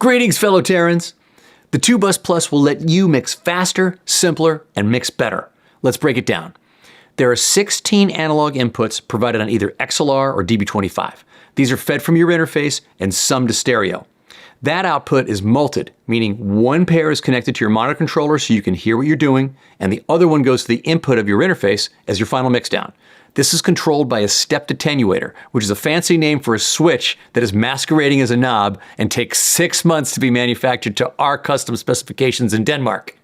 Greetings, fellow Terrans. The 2-Bus Plus will let you mix faster, simpler, and mix better. Let's break it down. There are 16 analog inputs provided on either XLR or DB25. These are fed from your interface and summed to stereo. That output is multed, meaning one pair is connected to your monitor controller so you can hear what you're doing, and the other one goes to the input of your interface as your final mixdown. This is controlled by a stepped attenuator, which is a fancy name for a switch that is masquerading as a knob and takes 6 months to be manufactured to our custom specifications in Denmark.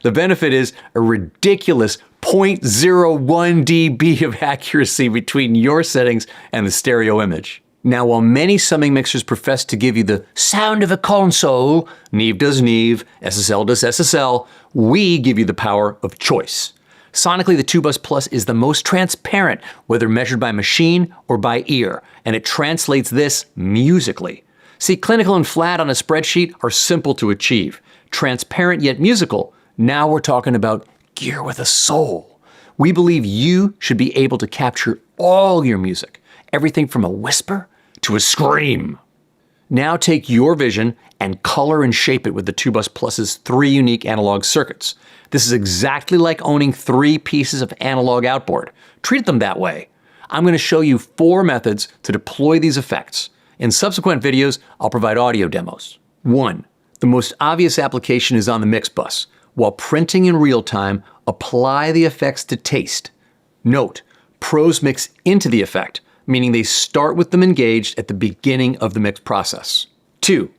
The benefit is a ridiculous 0.01 dB of accuracy between your settings and the stereo image. Now, while many summing mixers profess to give you the sound of a console, Neve does Neve, SSL does SSL, we give you the power of choice. Sonically, the 2-Bus Plus is the most transparent, whether measured by machine or by ear, and it translates this musically. See, clinical and flat on a spreadsheet are simple to achieve. Transparent yet musical, now we're talking about gear with a soul. We believe you should be able to capture all your music, everything from a whisper to a scream. Now take your vision and color and shape it with the 2-Bus Plus's 3 unique analog circuits. This is exactly like owning 3 pieces of analog outboard. Treat them that way. I'm going to show you 4 methods to deploy these effects. In subsequent videos, I'll provide audio demos. 1. The most obvious application is on the mix bus. While printing in real time, apply the effects to taste. Note, pros mix into the effect, meaning they start with them engaged at the beginning of the mix process. 2.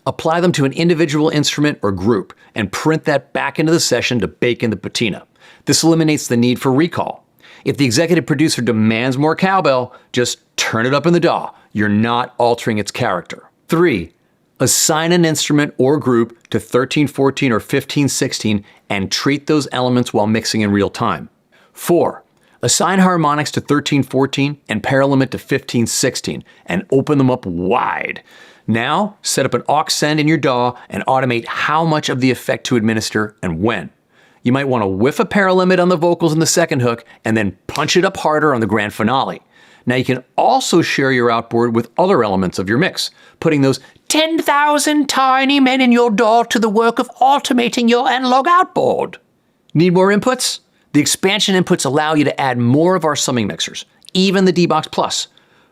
Apply them to an individual instrument or group and print that back into the session to bake in the patina. This eliminates the need for recall. If the executive producer demands more cowbell, just turn it up in the DAW. You're not altering its character. 3. Assign an instrument or group to 1314 or 1516 and treat those elements while mixing in real time. 4. Assign harmonics to 1314 and paralimit to 1516 and open them up wide. Now, set up an aux send in your DAW and automate how much of the effect to administer and when. You might want to whiff a paralimit on the vocals in the second hook and then punch it up harder on the grand finale. Now you can also share your outboard with other elements of your mix, putting those 10,000 tiny men in your DAW to the work of automating your analog outboard. Need more inputs? The expansion inputs allow you to add more of our summing mixers, even the D-Box Plus.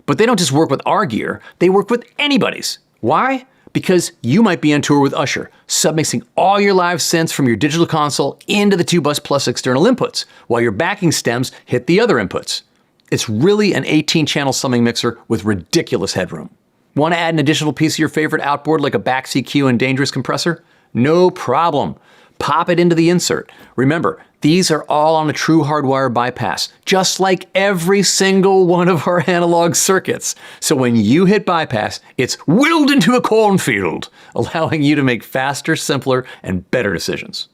But they don't just work with our gear, they work with anybody's. Why? Because you might be on tour with Usher, submixing all your live synths from your digital console into the 2-Bus Plus external inputs, while your backing stems hit the other inputs. It's really an 18-channel summing mixer with ridiculous headroom. Want to add an additional piece of your favorite outboard like a back CQ and dangerous compressor? No problem. Pop it into the insert. Remember, these are all on a true hardwire bypass, just like every single one of our analog circuits. So when you hit bypass, it's willed into a cornfield, allowing you to make faster, simpler, and better decisions.